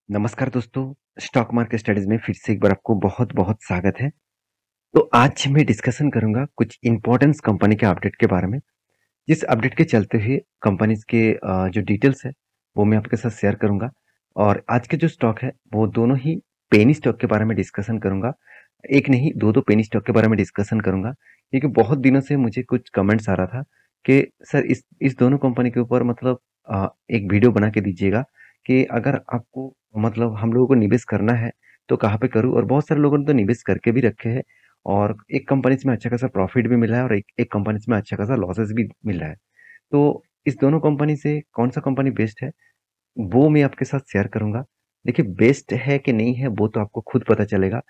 नमस्कार दोस्तों, stock market studies में फिर से एक बार आपको बहुत-बहुत स्वागत है। तो आज मैं डिस्कशन करूँगा कुछ इम्पोर्टेंस कंपनी के अपडेट के बारे में। जिस अपडेट के चलते हुए कंपनीज़ के जो डिटेल्स है, वो मैं आपके साथ शेयर करूँगा और आज के जो स्टॉक है, वो दोनों ही पेनी स्टॉक के बारे में डिस्कशन करूँगा। एक नहीं, 2-2 पेनी स्टॉक के बारे में डिस्कशन करूँगा, क्योंकि बहुत दिनों से मुझे कुछ कमेंट्स आ रहा था कि सर इस दोनों कंपनी के ऊपर मतलब एक वीडियो बना के दीजिएगा कि अगर आपको मतलब हम लोगों को निवेश करना है, तो कहाँ पे करूँ? और बहुत सारे लोगों ने तो निवेश करके भी रखे हैं और एक कंपनीज़ में अच्छा खासा प्रॉफ़िट भी मिला है और एक एक कंपनीज़ में अच्छा खासा लॉसेस भी मिल रहा है। तो इस दोनों कंपनी से कौन-सा कंपनी बेस्ट है, वो मैं आपके साथ शेयर करूँगा। देखिए बेस्ट है कि नहीं है वो तो आपको खुद पता चलेगा।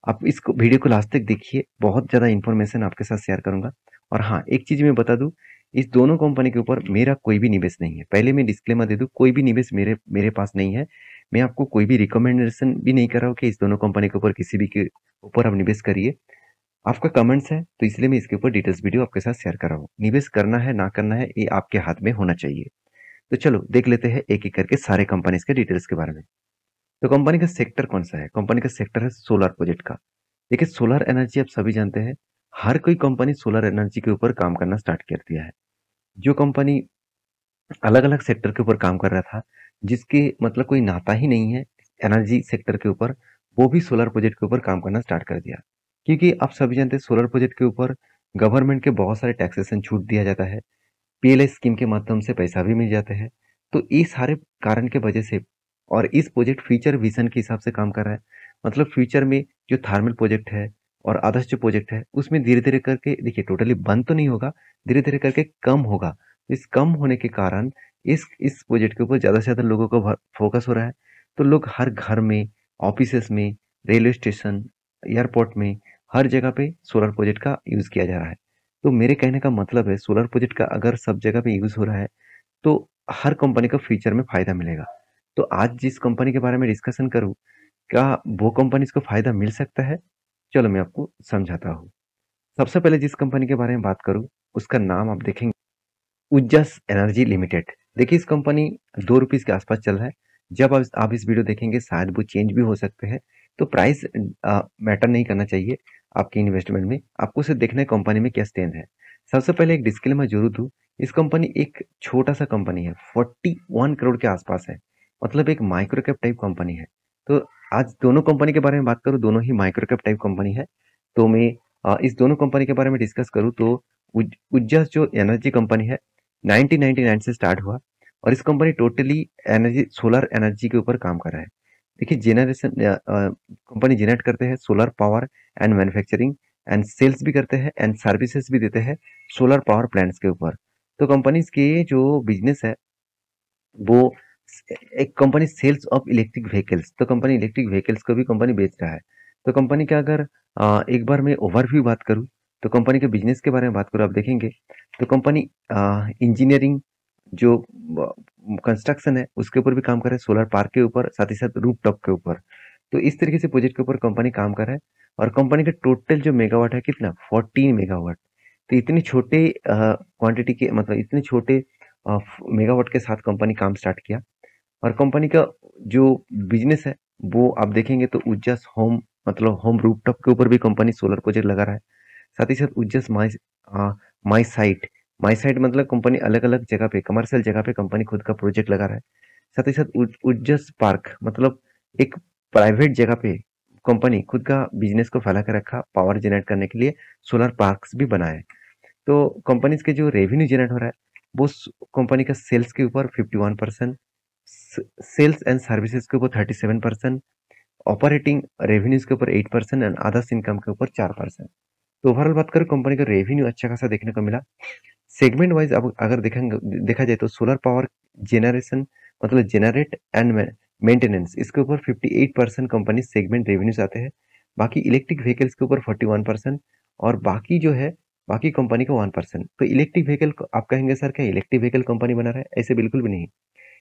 आप इसको वीडियो को लास्ट तक देखिए, बहुत ज़्यादा इन्फॉर्मेशन आपके साथ शेयर करूँगा। और हाँ, एक चीज़ मैं बता दूँ, इस दोनों कंपनी के ऊपर मेरा कोई भी निवेश नहीं है। पहले मैं डिस्क्लेमर दे दूँ, कोई भी निवेश मेरे मेरे पास नहीं है। मैं आपको कोई भी रिकमेंडेशन भी नहीं कर रहा हूँ कि इस दोनों कंपनी के ऊपर किसी भी के ऊपर आप निवेश करिए। आपका कमेंट्स है, तो इसलिए मैं इसके ऊपर डिटेल्स वीडियो आपके साथ शेयर कर रहा हूँ। निवेश करना है, ना करना है, ये आपके हाथ में होना चाहिए। तो चलो देख लेते हैं एक-एक करके सारे कंपनीज़ के डिटेल्स के बारे में। तो कंपनी का सेक्टर कौन-सा है? कंपनी का सेक्टर है सोलर प्रोजेक्ट का। देखिए सोलर एनर्जी आप सभी जानते हैं, हर कोई कंपनी सोलर एनर्जी के ऊपर काम करना स्टार्ट कर दिया है। जो कंपनी अलग-अलग सेक्टर के ऊपर काम कर रहा था, जिसके मतलब कोई नाता ही नहीं है एनर्जी सेक्टर के ऊपर, वो भी सोलर प्रोजेक्ट के ऊपर काम करना स्टार्ट कर दिया। क्योंकि आप सभी जानते हैं सोलर प्रोजेक्ट के ऊपर गवर्नमेंट के बहुत सारे टैक्सेशन छूट दिया जाता है। पीएलआई स्कीम के माध्यम से पैसा भी मिल जाते हैं। तो ये सारे कारण के वजह से और इस प्रोजेक्ट फ्यूचर विज़न के हिसाब से काम कर रहा है। मतलब फ्यूचर में जो थर्मल प्रोजेक्ट है और अदर्स जो प्रोजेक्ट है, उसमें धीरे-धीरे करके देखिए टोटली बंद तो नहीं होगा, धीरे-धीरे करके कम होगा। इस कम होने के कारण इस प्रोजेक्ट के ऊपर ज़्यादा से ज़्यादा लोगों का फोकस हो रहा है। तो लोग हर घर में, ऑफिसेज़ में, रेलवे स्टेशन, एयरपोर्ट में, हर जगह पे सोलर प्रोजेक्ट का यूज़ किया जा रहा है। तो मेरे कहने का मतलब है सोलर प्रोजेक्ट का अगर सब जगह पे यूज़ हो रहा है, तो हर कंपनी को फ्यूचर में फ़ायदा मिलेगा। तो आज जिस कंपनी के बारे में डिस्कशन करूँ, क्या वो कंपनीज़ को फ़ायदा मिल सकता है? चलो मैं आपको समझाता हूँ। सबसे पहले जिस कंपनी के बारे में बात करूँ, उसका नाम आप देखेंगे उजास एनर्जी लिमिटेड। देखिए इस कंपनी ₹2 के आसपास चल रहा है। जब आप इस वीडियो देखेंगे शायद वो चेंज भी हो सकते हैं। तो प्राइस मैटर नहीं करना चाहिए आपकी इन्वेस्टमेंट में। आपको सिर्फ देखना है कंपनी में क्या स्टैंड है। सबसे पहले एक डिस्क्लेमर ज़रूर दूँ, इस कंपनी एक छोटा-सा कंपनी है, 41 करोड़ के आसपास है। मतलब एक माइक्रो कैप टाइप कंपनी है। तो आज दोनों कंपनी के बारे में बात करूँ, दोनों ही माइक्रो कैप टाइप कंपनी है। तो मैं इस दोनों कंपनी के बारे में डिस्कस करूँ तो उजास जो एनर्जी कंपनी है 1999 से स्टार्ट हुआ और इस company totally energy solar energy के ऊपर काम कर रहा है। देखिए जेनरेशन कंपनी जनरेट करते हैं solar power and manufacturing and sales भी करते हैं एंड सर्विसेज भी देते हैं सोलर पावर प्लांट्स के ऊपर। तो कंपनीज के जो बिजनेस है वो एक company sales of electric vehicles, तो कंपनी इलेक्ट्रिक व्हीकल्स को भी कंपनी बेच रहा है। तो कंपनी का अगर एक बार मैं ओवरव्यू बात करूँ, तो कंपनी के बिजनेस के बारे में बात करूँ, आप देखेंगे तो कंपनी इंजीनियरिंग जो कंस्ट्रक्शन है उसके ऊपर भी काम कर रहा है, सोलर पार्क के ऊपर, साथ ही साथ रूफटॉप के ऊपर। तो इस तरीके से प्रोजेक्ट के ऊपर कंपनी काम कर रहा है और कंपनी का टोटल जो मेगावाट है कितना 14 मेगावाट। तो इतनी छोटे क्वांटिटी के मतलब इतने छोटे मेगावाट के साथ कंपनी काम स्टार्ट किया और कंपनी का जो बिजनेस है वो आप देखेंगे तो उजास होम मतलब होम रूफटॉप के ऊपर भी कंपनी सोलर प्रोजेक्ट लगा रहा है। साथ ही साथ उजास माई साइट, माई साइट मतलब कंपनी अलग अलग जगह पे कमर्शियल जगह पे कंपनी खुद का प्रोजेक्ट लगा रहा है। साथ ही साथ उजास पार्क मतलब एक प्राइवेट जगह पे कंपनी खुद का बिजनेस को फैला के रखा पावर जनरेट करने के लिए सोलर पार्क्स भी बनाए। तो कंपनीज के जो रेवेन्यू जनरेट हो रहा है वो कंपनी का सेल्स के ऊपर 51%, सेल्स एंड सर्विसेज के ऊपर 37%, ऑपरेटिंग रेवेन्यूज के ऊपर 8% एंड अदर्स इनकम के ऊपर 4%। तो ओवरऑल बात करें कंपनी का रेवेन्यू अच्छा खासा देखने को मिला। सेगमेंट वाइज अब अगर देखेंगे देखा जाए तो सोलर पावर जेनरेशन मतलब जेनरेट एंड मेंटेनेंस इसके ऊपर 58% कंपनी सेगमेंट रेवेन्यूज आते हैं। बाकी इलेक्ट्रिक व्हीकल्स के ऊपर 41% और बाकी जो है बाकी कंपनी का 1%। तो इलेक्ट्रिक व्हीकल आप कहेंगे सर क्या इलेक्ट्रिक व्हीकल कंपनी बना रहा है? ऐसे बिल्कुल भी नहीं।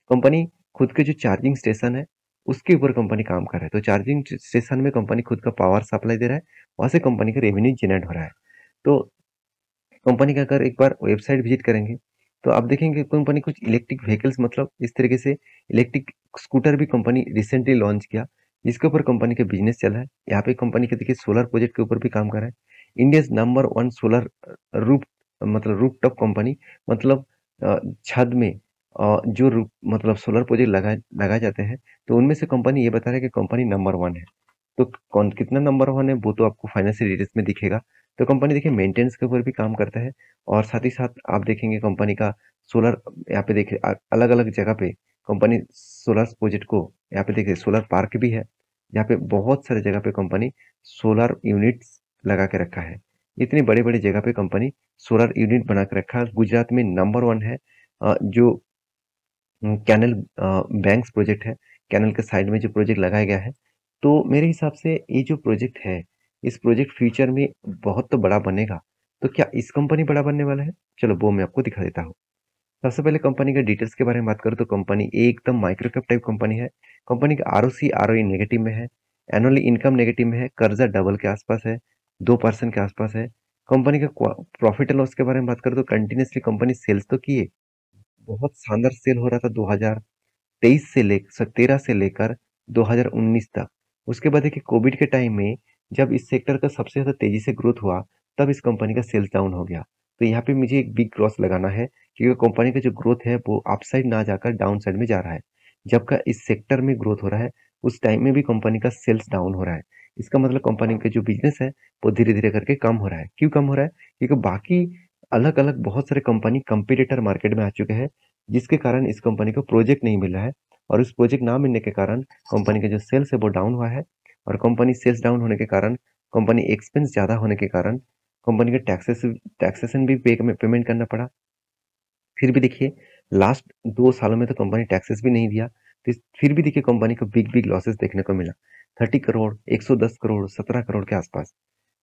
कंपनी खुद के जो चार्जिंग स्टेशन है उसके ऊपर कंपनी काम कर रहा है। तो चार्जिंग स्टेशन में कंपनी खुद का पावर सप्लाई दे रहा है, वहां से कंपनी का रेवेन्यू जनरेट हो रहा है। तो कंपनी का अगर एक बार वेबसाइट विजिट करेंगे तो आप देखेंगे कंपनी कुछ इलेक्ट्रिक व्हीकल्स मतलब इस तरीके से इलेक्ट्रिक स्कूटर भी कंपनी रिसेंटली लॉन्च किया, जिसके ऊपर कंपनी का बिजनेस चला है। यहाँ पे कंपनी के देखिए सोलर प्रोजेक्ट के ऊपर भी काम कर रहा है। इंडिया नंबर 1 सोलर रूफ मतलब रूफटॉप कंपनी मतलब छत में जो रूफ मतलब सोलर प्रोजेक्ट लगाए जाते हैं, तो उनमें से कंपनी ये बता रहा है कि कंपनी नंबर 1 है। तो कौन कितना नंबर 1 है वो तो आपको फाइनेंशियल डिटेल्स में दिखेगा। तो कंपनी देखिए मेंटेनेंस के ऊपर भी काम करता है, और साथ ही साथ आप देखेंगे कंपनी का सोलर, यहाँ पे देखिए अलग अलग जगह पे कंपनी सोलर प्रोजेक्ट को, यहाँ पे देखिए सोलर पार्क भी है, यहाँ पे बहुत सारे जगह पे कंपनी सोलर यूनिट्स लगा के रखा है। इतनी बड़ी बड़ी जगह पे कंपनी सोलर यूनिट बना के रखा है। गुजरात में नंबर 1 है। जो कैनल बैंक्स प्रोजेक्ट है, कैनल के साइड में जो प्रोजेक्ट लगाया गया है, तो मेरे हिसाब से ये जो प्रोजेक्ट है, इस प्रोजेक्ट फ्यूचर में बहुत तो बड़ा बनेगा। तो क्या इस कंपनी बड़ा बनने वाला है? चलो वो मैं आपको दिखा देता हूँ। सबसे पहले कंपनी के डिटेल्स के बारे में बात करूँ तो कंपनी एकदम माइक्रो कैप टाइप कंपनी है। कंपनी का आरओसी आरओई नेगेटिव में है, एनुअली इनकम नेगेटिव में है, कर्जा डबल के आसपास है, 2% के आसपास है। कंपनी का प्रॉफिट एंड लॉस के बारे में बात करूँ तो कंटिन्यूसली कंपनी सेल्स तो की है, बहुत शानदार सेल हो रहा था 2023 से ले 13 से लेकर 2019 तक। उसके बाद देखिए कोविड के टाइम में जब इस सेक्टर का सबसे ज़्यादा तेजी से ग्रोथ हुआ, तब इस कंपनी का सेल्स डाउन हो गया। तो यहाँ पे मुझे एक बिग क्रॉस लगाना है, क्योंकि कंपनी का जो ग्रोथ है वो अपसाइड ना जाकर डाउन साइड में जा रहा है। जबकि इस सेक्टर में ग्रोथ हो रहा है, उस टाइम में भी कंपनी का सेल्स डाउन हो रहा है। इसका मतलब कंपनी का जो बिजनेस है वो धीरे धीरे करके कम हो रहा है। क्यों कम हो रहा है? क्योंकि बाकी अलग अलग बहुत सारे कंपनी कंपीटिटर मार्केट में आ चुके हैं, जिसके कारण इस कंपनी को प्रोजेक्ट नहीं मिल रहा है, और उस प्रोजेक्ट ना मिलने के कारण कंपनी का जो सेल्स है वो डाउन हुआ है। और कंपनी सेल्स डाउन होने के कारण, कंपनी एक्सपेंस ज़्यादा होने के कारण कंपनी के टैक्सेशन भी पेमेंट करना पड़ा। फिर भी देखिए लास्ट 2 सालों में तो कंपनी टैक्सेस भी नहीं दिया, तो फिर भी देखिए कंपनी को बिग बिग लॉसेस देखने को मिला। 30 करोड़, 110 करोड़, 17 करोड़ के आसपास।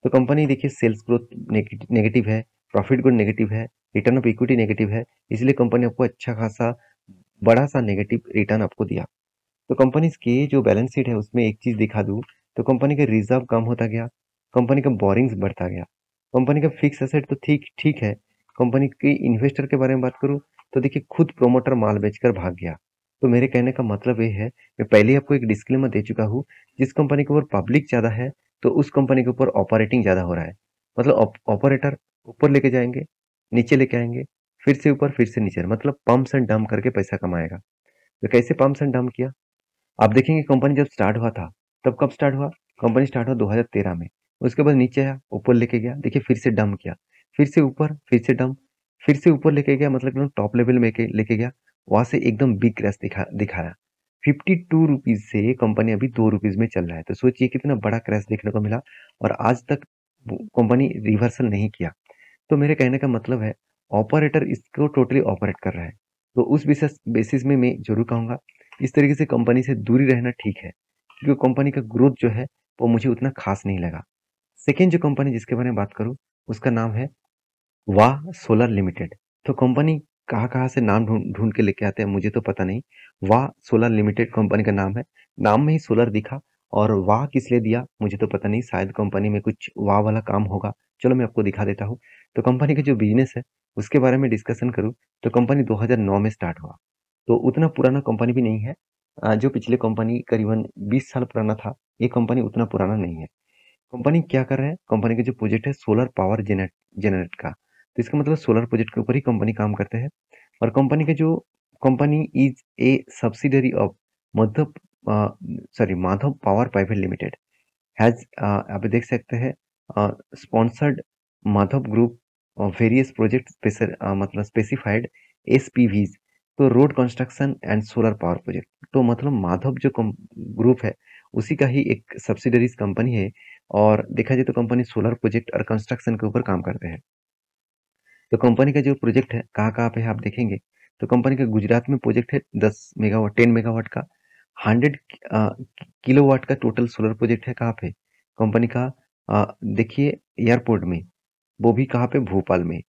तो कंपनी देखिए सेल्स ग्रोथ नेगेटिव है, प्रॉफिट ग्रोथ नेगेटिव है, रिटर्न ऑफ इक्विटी नेगेटिव है, इसलिए कंपनी आपको अच्छा खासा बड़ा सा नेगेटिव रिटर्न आपको दिया। तो कंपनी की जो बैलेंस शीट है उसमें एक चीज दिखा दूं, तो कंपनी का रिजर्व कम होता गया, कंपनी का बोरिंग्स बढ़ता गया, कंपनी का फिक्स एसेट तो ठीक ठीक है। कंपनी की इन्वेस्टर के बारे में बात करूं तो देखिए खुद प्रोमोटर माल बेचकर भाग गया। तो मेरे कहने का मतलब ये है, मैं पहले ही आपको एक डिस्क्लेमर दे चुका हूँ, जिस कंपनी के ऊपर पब्लिक ज्यादा है तो उस कंपनी के ऊपर ऑपरेटिंग ज्यादा हो रहा है। मतलब ऑपरेटर ऊपर लेके जाएंगे, नीचे लेके आएंगे, फिर से ऊपर फिर से नीचे, मतलब पंप्स एंड डंप करके पैसा कमाएगा। तो कैसे पंप्स एंड डंप किया? आप देखेंगे कंपनी जब स्टार्ट हुआ था, तब कब स्टार्ट हुआ? कंपनी स्टार्ट हुआ 2013 में। उसके बाद नीचे आया, ऊपर लेके गया, देखिए फिर से डंप किया, फिर से ऊपर, फिर से डंप, फिर से ऊपर लेके गया, मतलब एकदम टॉप लेवल में लेके गया। वहां से एकदम बिग क्रैश दिखाया। 52 रुपीज से कंपनी अभी 2 रुपीज में चल रहा है। तो सोचिए कितना बड़ा क्रैश देखने को मिला, और आज तक कंपनी रिवर्सल नहीं किया। तो मेरे कहने का मतलब है, ऑपरेटर इसको टोटली ऑपरेट कर रहा है। तो उस विशेष बेसिस में मैं जरूर कहूंगा, इस तरीके से कंपनी से दूरी रहना ठीक है, क्योंकि कंपनी का ग्रोथ जो है वो मुझे उतना खास नहीं लगा। सेकेंड जो कंपनी जिसके बारे में बात करूं, उसका नाम है वाह सोलर लिमिटेड। तो कंपनी कहाँ कहाँ से नाम ढूंढ ढूंढ के लेके आते हैं मुझे तो पता नहीं। वाह सोलर लिमिटेड कंपनी का नाम है, नाम में ही सोलर दिखा, और वाह किस लिए दिया मुझे तो पता नहीं, शायद कंपनी में कुछ वाह वाला काम होगा। चलो मैं आपको दिखा देता हूँ। तो कंपनी का जो बिजनेस है उसके बारे में डिस्कशन करूँ, तो कंपनी 2009 में स्टार्ट हुआ, तो उतना पुराना कंपनी भी नहीं है। जो पिछले कंपनी करीबन 20 साल पुराना था, ये कंपनी उतना पुराना नहीं है। कंपनी क्या कर रहा है? कंपनी का जो प्रोजेक्ट है सोलर पावर जेनरेट का, तो इसका मतलब सोलर प्रोजेक्ट के ऊपर ही कंपनी काम करते हैं। और कंपनी का जो company is a subsidiary of Madhya Madhav power private limited has, आप देख सकते हैं, sponsored Madhav group various project मतलब स्पेसिफाइड एसपीवीज, तो road construction and solar power project. तो मतलब माधव जो ग्रुप है उसी का ही एक सब्सिडरीज कंपनी है, और देखा जाए तो कंपनी सोलर प्रोजेक्ट और कंस्ट्रक्शन के ऊपर काम करते हैं। तो कंपनी का जो प्रोजेक्ट है कहाँ कहाँ पे है आप देखेंगे, तो कंपनी का गुजरात में प्रोजेक्ट है 10 मेगावाट 10 मेगावाट का, 100 किलोवाट का टोटल सोलर प्रोजेक्ट है। कहाँ पे? कंपनी का देखिए एयरपोर्ट में, वो भी कहाँ पे? भोपाल में।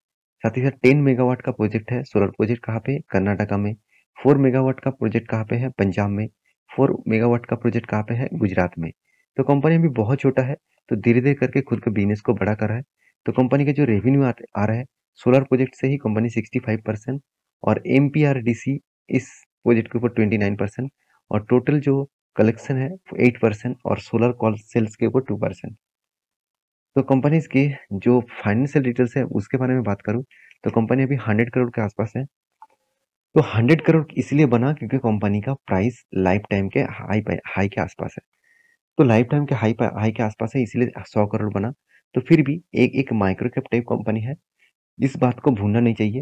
साथ ही साथ 10 मेगावाट का प्रोजेक्ट है सोलर प्रोजेक्ट, कहाँ पे? कर्नाटका में। 4 मेगावाट का प्रोजेक्ट कहाँ पे है? पंजाब में। 4 मेगावाट का प्रोजेक्ट कहाँ पे है? गुजरात में। तो कंपनी अभी बहुत छोटा है, तो धीरे धीरे करके खुद के बिजनेस को बड़ा कर रहा है। तो कंपनी का जो रेवेन्यू आ रहा है सोलर प्रोजेक्ट से ही, कंपनी 65% और MPRDC इस प्रोजेक्ट के ऊपर 29% और टोटल जो कलेक्शन है 8% और सोलर कॉल सेल्स के ऊपर 2%। तो कंपनीज की जो फाइनेंशियल डिटेल्स है उसके बारे में बात करूं तो कंपनी अभी 100 करोड़ के आसपास है। तो 100 करोड़ इसलिए बना क्योंकि कंपनी का प्राइस लाइफ टाइम के हाई के आसपास है। तो लाइफ टाइम के हाई के आसपास है इसलिए 100 करोड़ बना। तो फिर भी एक एक माइक्रो कैप टाइप कंपनी है, इस बात को भूलना नहीं चाहिए।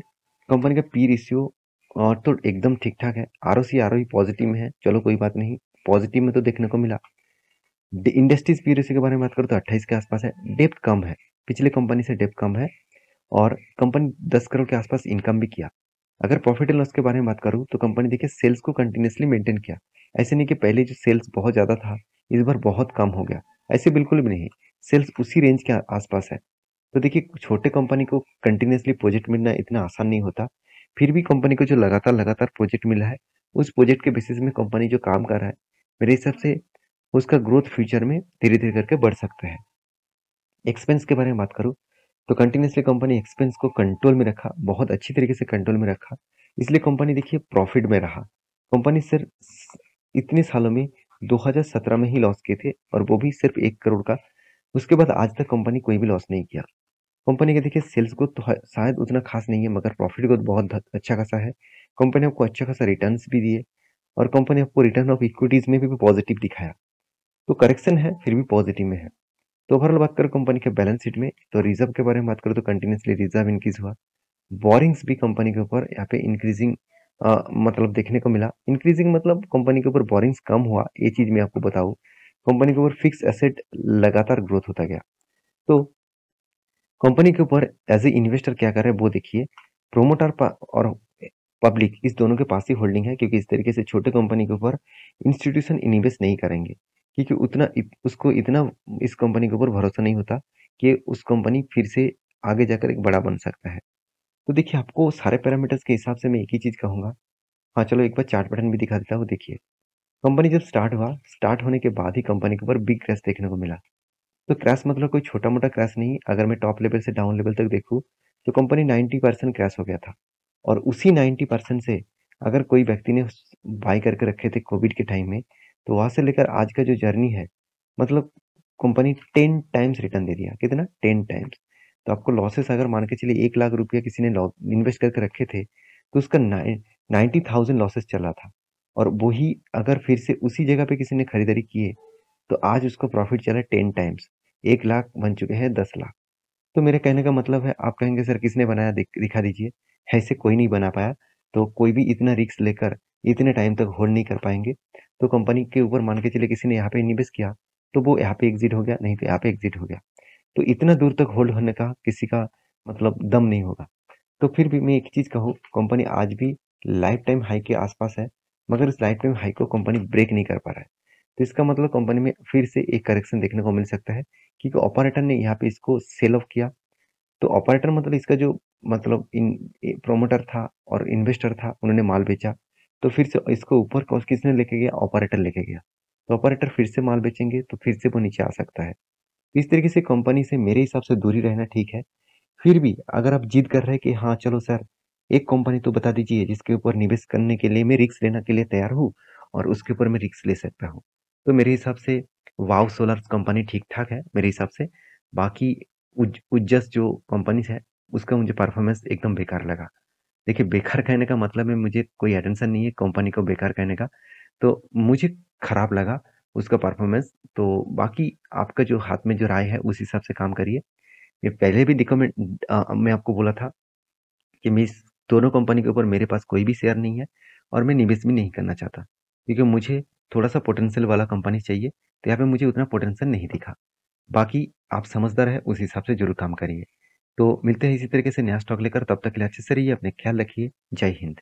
कंपनी का पी रेशियो और तो एकदम ठीक ठाक है। ROC पॉजिटिव में है, चलो कोई बात नहीं, पॉजिटिव में तो देखने को मिला। इंडस्ट्रीज पी रेशियो के बारे में बात करूँ तो 28 के आसपास है। डेप्थ कम है, पिछले कंपनी से डेप्थ कम है और कंपनी 10 करोड़ के आसपास इनकम भी किया। अगर प्रॉफिट एंड लॉस के बारे में बात करूँ तो कंपनी देखिए सेल्स को कंटिन्यूसली मेंटेन किया। ऐसे नहीं कि पहले जो सेल्स बहुत ज़्यादा था इस बार बहुत कम हो गया, ऐसे बिल्कुल भी नहीं। सेल्स उसी रेंज के आसपास है। तो देखिए छोटे कंपनी को कंटिन्यूसली प्रोजेक्ट मिलना इतना आसान नहीं होता। फिर भी कंपनी को जो लगातार लगातार प्रोजेक्ट मिला है उस प्रोजेक्ट के बेसिस में कंपनी जो काम कर रहा है मेरे हिसाब से उसका ग्रोथ फ्यूचर में धीरे धीरे करके बढ़ सकता है। एक्सपेंस के बारे में बात करूँ तो कंटिन्यूसली कंपनी एक्सपेंस को कंट्रोल में रखा, बहुत अच्छी तरीके से कंट्रोल में रखा, इसलिए कंपनी देखिए प्रॉफिट में रहा। कंपनी सिर्फ इतने सालों में 2017 में ही लॉस किए थे और वो भी सिर्फ 1 करोड़ का। उसके बाद आज तक कंपनी कोई भी लॉस नहीं किया। कंपनी का देखिए सेल्स ग्रोथ तो शायद उतना खास नहीं है मगर प्रॉफिट ग्रोथ बहुत अच्छा खासा है। कंपनी आपको अच्छा खासा रिटर्न्स भी दिए और कंपनी आपको रिटर्न ऑफ इक्विटीज में भी पॉजिटिव दिखाया। तो करेक्शन है फिर भी पॉजिटिव में है। तो ओवरऑल बात करें कंपनी के बैलेंस शीट में तो रिजर्व के बारे में बात करें तो कंटिन्यूसली रिजर्व इंक्रीज हुआ। बोरिंग्स भी कंपनी के ऊपर यहाँ पे इंक्रीजिंग मतलब देखने को मिला। इंक्रीजिंग मतलब कंपनी के ऊपर बोरिंग्स कम हुआ, ये चीज मैं आपको बताऊं। कंपनी के ऊपर फिक्स एसेट लगातार ग्रोथ होता गया। तो कंपनी के ऊपर एज ए इन्वेस्टर क्या कर रहे हैं वो देखिए। प्रोमोटर और पब्लिक इस दोनों के पास ही होल्डिंग है क्योंकि इस तरीके से छोटे कंपनी के ऊपर इंस्टीट्यूशन इन्वेस्ट नहीं करेंगे क्योंकि उसको इतना इस कंपनी के ऊपर भरोसा नहीं होता कि उस कंपनी फिर से आगे जाकर एक बड़ा बन सकता है। तो देखिए आपको सारे पैरामीटर्स के हिसाब से मैं एक ही चीज कहूंगा। हाँ चलो एक बार चार्ट पैटर्न भी दिखा देता हूँ। देखिए कंपनी जब स्टार्ट हुआ, स्टार्ट होने के बाद ही कंपनी के ऊपर बिग क्रैश देखने को मिला। तो क्रैश मतलब कोई छोटा मोटा क्रैश नहीं, अगर मैं टॉप लेवल से डाउन लेवल तक देखूँ तो कंपनी 90% क्रैश हो गया था। और उसी 90% से अगर कोई व्यक्ति ने बाय करके रखे थे कोविड के टाइम में तो वहां से लेकर आज का जो जर्नी है मतलब कंपनी 10 टाइम्स रिटर्न दे दिया। कितना? 10 टाइम्स। तो आपको लॉसेस अगर मान के चलिए 1 लाख रुपया किसी ने इन्वेस्ट करके रखे थे तो उसका 90,000 लॉसेस चला था। और वही अगर फिर से उसी जगह पे किसी ने खरीदारी किए तो आज उसका प्रॉफिट चला 10 टाइम्स। 1 लाख बन चुके हैं 10 लाख। तो मेरे कहने का मतलब है, आप कहेंगे सर किसने बनाया, दिखा दीजिए। ऐसे कोई नहीं बना पाया। तो कोई भी इतना रिस्क लेकर इतने टाइम तक होल्ड नहीं कर पाएंगे। तो कंपनी के ऊपर मान के चलिए किसी ने यहाँ पे इन्वेस्ट किया तो वो यहाँ पे एग्जिट हो गया, नहीं तो यहाँ पे एग्जिट हो गया। तो इतना दूर तक होल्ड होने का किसी का मतलब दम नहीं होगा। तो फिर भी मैं एक चीज कहूँ, कंपनी आज भी लाइफ टाइम हाई के आसपास है मगर इस लाइफ टाइम हाई को कंपनी ब्रेक नहीं कर पा रहा है। तो इसका मतलब कंपनी में फिर से एक करेक्शन देखने को मिल सकता है क्योंकि ऑपरेटर ने यहाँ पे इसको सेल ऑफ किया। तो ऑपरेटर मतलब इसका जो मतलब इन प्रोमोटर था और इन्वेस्टर था उन्होंने माल बेचा। तो फिर से इसको ऊपर कॉस्ट किसने लेके गया? ऑपरेटर लेके गया। तो ऑपरेटर फिर से माल बेचेंगे तो फिर से वो नीचे आ सकता है। इस तरीके से कंपनी से मेरे हिसाब से दूरी रहना ठीक है। फिर भी अगर आप जिद कर रहे हैं कि हाँ चलो सर एक कंपनी तो बता दीजिए जिसके ऊपर निवेश करने के लिए मैं रिस्क लेने के लिए तैयार हूँ और उसके ऊपर मैं रिस्क ले सकता हूँ। तो मेरे हिसाब से वाव सोलर कंपनी ठीक ठाक है मेरे हिसाब से। बाकी उज्जस जो कंपनी है उसका मुझे परफॉर्मेंस एकदम बेकार लगा। देखिए बेकार कहने का मतलब है मुझे कोई अटेंशन नहीं है कंपनी को बेकार कहने का। तो मुझे खराब लगा उसका परफॉर्मेंस। तो बाकी आपका जो हाथ में जो राय है उस हिसाब से काम करिए। ये पहले भी रिकमेंड मैं आपको बोला था कि मैं इस दोनों कंपनी के ऊपर मेरे पास कोई भी शेयर नहीं है और मैं निवेश भी नहीं करना चाहता क्योंकि मुझे थोड़ा सा पोटेंशियल वाला कंपनी चाहिए। तो यहाँ पे मुझे उतना पोटेंशियल नहीं दिखा। बाकी आप समझदार है उस हिसाब से जरूर काम करिए। तो मिलते हैं इसी तरीके से नया स्टॉक लेकर, तब तक के लिए अच्छे से रहिए, अपने ख्याल रखिए। जय हिंद।